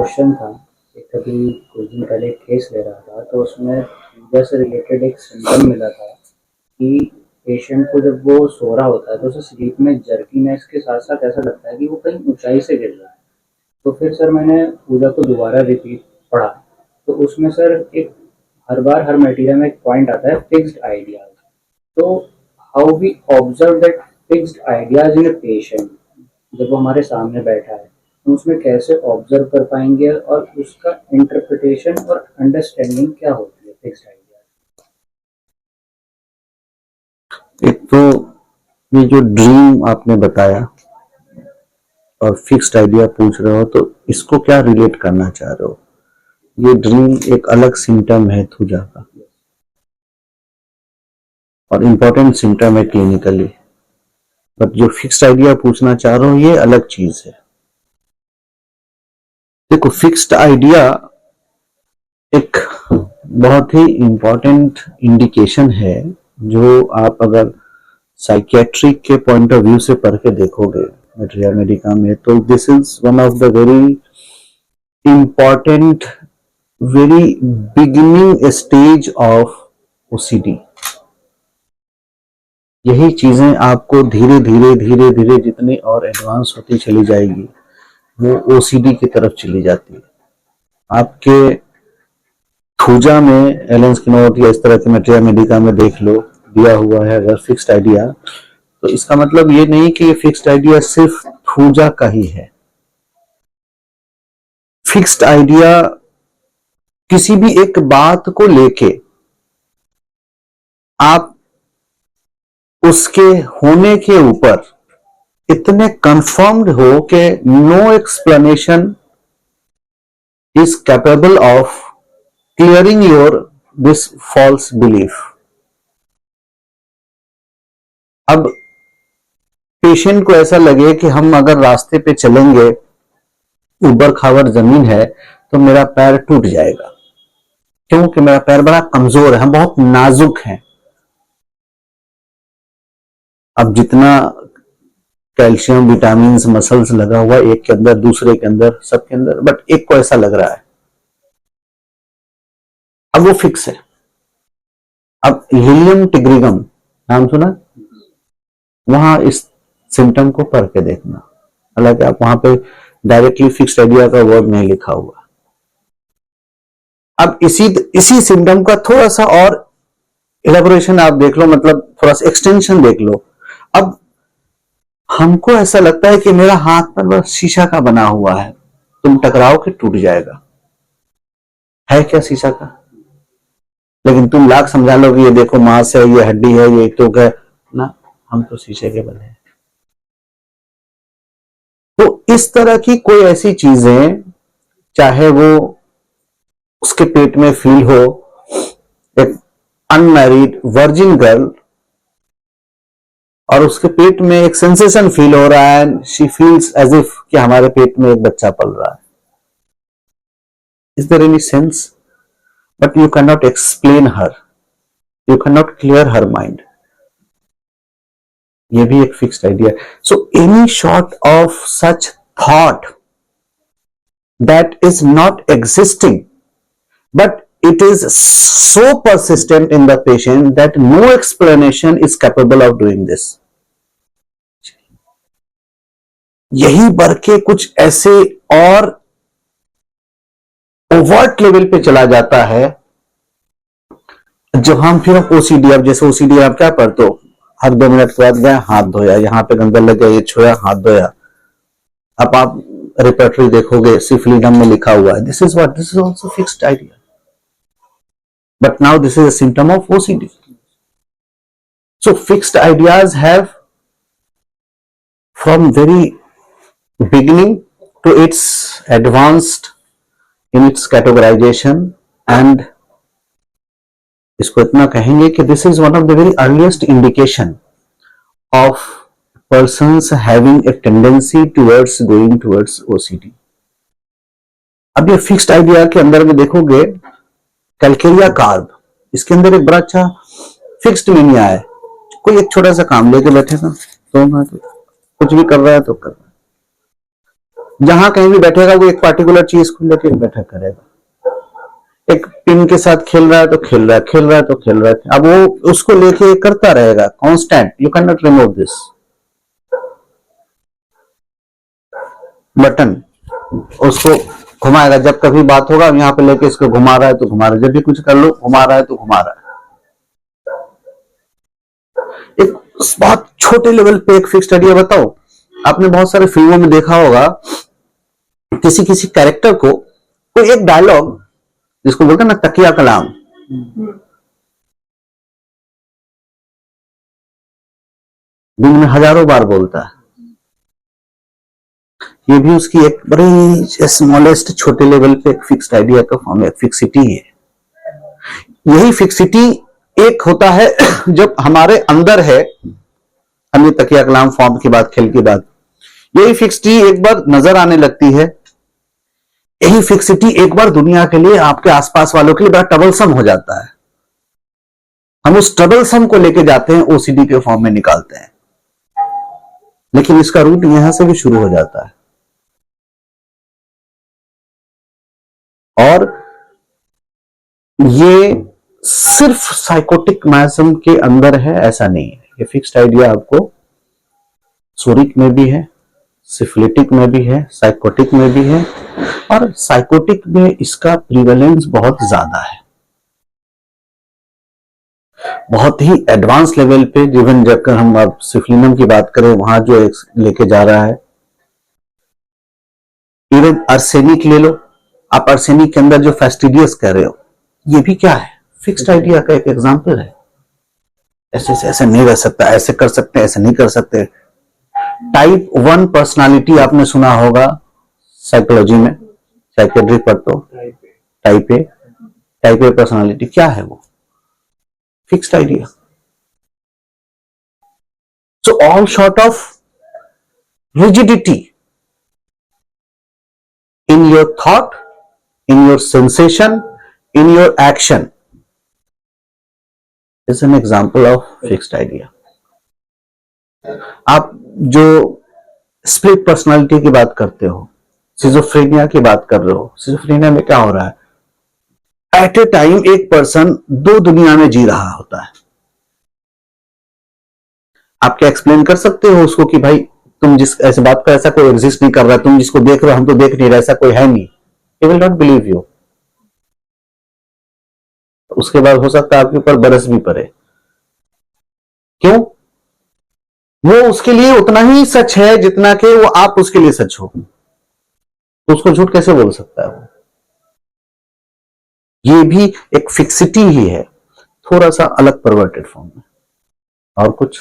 Question था कि कभी कुछ दिन पहले एक केस ले रहा था तो उसमें पूजा से रिलेटेड एक सिम्टम मिला था कि पेशेंट को जब वो सो रहा होता है तो उसे स्लीप में जर्कीनेस के साथ साथ ऐसा लगता है कि वो कहीं ऊंचाई से गिर रहा है। तो फिर सर मैंने पूजा को दोबारा रिपीट पढ़ा, तो उसमें सर एक हर बार हर मटेरियल में एक पॉइंट आता है फिक्स्ड आइडियाज। तो how we observe that fixed ideas in a patient, जब वो हमारे सामने बैठा है हम उसमें कैसे ऑब्जर्व कर पाएंगे और उसका इंटरप्रिटेशन और अंडरस्टैंडिंग क्या होती है फिक्स्ड आइडिया। एक तो ये जो ड्रीम आपने बताया और फिक्स्ड आइडिया पूछ रहे हो, तो इसको क्या रिलेट करना चाह रहे हो? ये ड्रीम एक अलग सिम्टम है थूजा का और इम्पोर्टेंट सिम्टम है क्लिनिकली, बट जो फिक्स्ड आइडिया पूछना चाह रहे हो ये अलग चीज है। देखो, फिक्स्ड आइडिया एक बहुत ही इम्पोर्टेंट इंडिकेशन है जो आप अगर साइकियाट्रिक के पॉइंट ऑफ व्यू से पढ़ के देखोगे मटेरिया मेडिका में, तो this is one of the very important, very beginning stage of OCD. यही चीजें आपको धीरे धीरे धीरे धीरे जितनी और एडवांस होती चली जाएगी वो ओसीडी की तरफ चली जाती है। आपके थूजा में एलेंस की नोट या इस तरह के मटेरिया मेडिका में देख लो दिया हुआ है अगर फिक्स्ड आइडिया, तो इसका मतलब ये नहीं कि ये फिक्स्ड आइडिया सिर्फ थूजा का ही है। फिक्स्ड आइडिया किसी भी एक बात को लेके आप उसके होने के ऊपर इतने कंफर्म्ड हो कि no explanation is capable of clearing your this false belief. अब पेशेंट को ऐसा लगे कि हम अगर रास्ते पे चलेंगे, ऊबड़ खाबड़ जमीन है, तो मेरा पैर टूट जाएगा, क्योंकि मेरा पैर बड़ा कमजोर है, हम बहुत नाजुक हैं। अब जितना कैल्शियम, विटामिन, मसल्स लगा हुआ एक के अंदर, दूसरे के अंदर, सबके अंदर, बट एक को ऐसा लग रहा है, अब वो फिक्स है। अब हीलियम टिग्रिगम नाम सुना? वहां इस सिम्टम को पढ़ के देखना, हालांकि आप वहां पे डायरेक्टली फिक्स्ड आइडिया का वर्ड नहीं लिखा हुआ। अब इसी सिम्टम का थोड़ा सा और इलेबोरेशन आप देख लो, मतलब थोड़ा सा एक्सटेंशन देख लो। अब हमको ऐसा लगता है कि मेरा हाथ पर बस शीशा का बना हुआ है, तुम टकराओगे टूट जाएगा। है क्या शीशा का? लेकिन तुम लाख समझा लो कि ये देखो मांस है, ये हड्डी है, ये तो है ना, हम तो शीशे के बने हैं। तो इस तरह की कोई ऐसी चीजें, चाहे वो उसके पेट में फील हो, एक अनमैरिड वर्जिन गर्ल और उसके पेट में एक सेंसेशन फील हो रहा है, शी फील्स एज इफ कि हमारे पेट में एक बच्चा पल रहा है। Is there any sense? But you can not explain her, you can not clear her mind. ये भी एक fixed idea. So any short of such thought that is not existing but it is so persistent in the patient that no explanation is capable of doing this. यही बढ़ के कुछ ऐसे और overt level पे चला जाता है जब हम फिर ओसीडी, अब जैसे ओसीडी आप क्या पढ़ते हो, हर 2 मिनट के बाद गए हाथ धोया, यहाँ पे गंदा लग गया, ये छुआ हाथ धोया। अब आप रिपर्टरी देखोगे सिफिलिडम में लिखा हुआ है, this is what, this is also fixed idea, but now this is a symptom of OCD. So fixed ideas have from very beginning to its advanced in its categorization, and इसको इतना कहेंगे कि this is one of the very earliest indication of persons having a tendency towards going towards OCD. अब ये fixed idea के अंदर में देखोगे कैलकेरिया कार्ब, इसके अंदर एक बड़ा अच्छा फिक्स्ड मीनिया है। कोई एक छोटा सा काम लेके बैठेगा तो कुछ भी कर रहा है तो कर रहा है, जहां कहीं भी बैठेगा वो एक पार्टिकुलर चीज को लेकर बैठा करेगा। एक पिन के साथ खेल रहा है तो खेल रहा है, खेल रहा है तो खेल रहा है, अब वो उसको लेके करता रहेगा constant, you can not remove this button. उसको घुमाएगा, जब कभी बात होगा यहां पे लेके इसको घुमा रहा है तो घुमा रहा है, जब भी कुछ कर लो घुमा रहा है तो घुमा रहा है। एक बहुत छोटे लेवल पे एक फिक्स्ड आइडिया बताओ, आपने बहुत सारे फिल्मों में देखा होगा किसी किसी कैरेक्टर को कोई एक डायलॉग जिसको बोलते हैं ना तकिया कलाम, दिन में हजारों बार बोलता है, ये भी उसकी एक बड़ी स्मॉलेस्ट छोटे लेवल पे एक फिक्स्ड आइडिया का फॉर्म है, फिक्सिटी है। यही फिक्सिटी एक होता है जब हमारे अंदर है, हमने तकिया कलाम फॉर्म की बात, खेल की बात, यही फिक्सिटी एक बार नजर आने लगती है, यही फिक्सिटी एक बार दुनिया के लिए, आपके आसपास वालों के लिए बड़ा ट्रबलसम हो जाता है। हम उस ट्रबलसम को लेके जाते हैं, ओसीडी के फॉर्म में निकालते हैं, लेकिन इसका रूट यहां से भी शुरू हो जाता है। और ये सिर्फ साइकोटिक मैसम के अंदर है ऐसा नहीं है, ये फिक्स्ड आइडिया आपको सोरिक में भी है, सिफिलिटिक में भी है, साइकोटिक में भी है, और साइकोटिक में इसका प्रीवेलेंस बहुत ज्यादा है, बहुत ही एडवांस लेवल पे। इवन जब हम अब सिफिलिनम की बात करें, वहां जो लेके जा रहा है, इवन आर्सेनिक ले लो आप, आर्सेनिक के अंदर जो फैस्टिडियस कह रहे हो, ये भी क्या है, फिक्स्ड आइडिया का एक एग्जांपल है। ऐसे से ऐसे नहीं रह सकता, ऐसे कर सकते, ऐसे नहीं कर सकते। टाइप 1 पर्सनालिटी आपने सुना होगा साइकोलॉजी में, साइकेट्री पर, तो टाइप ए पर्सनालिटी क्या है, वो fixed idea. So all short of rigidity in your thought, in your sensation, in your action is an example of fixed idea. आप जो स्प्लिट पर्सनालिटी की बात करते हो, सिजोफ्रेनिया की बात कर रहे हो, सिजोफ्रेनिया में क्या हो रहा है, एट ए टाइम एक पर्सन दो दुनिया में जी रहा होता है। आप क्या एक्सप्लेन कर सकते हो उसको कि भाई तुम जिस ऐसे बात का ऐसा कोई एग्जिस्ट नहीं कर रहा, तुम जिसको देख रहे हो हम तो देख नहीं रहे, ऐसा कोई है नहीं, he will not believe you। उसके बाद हो सकता है आपके ऊपर बरस भी पड़े, क्यों, वो उसके लिए उतना ही सच है जितना कि वो आप उसके लिए सच हो, तो उसको झूठ कैसे बोल सकता है वो। ये भी एक फिक्सिटी ही है, थोड़ा सा अलग परवर्टेड फॉर्म में। और कुछ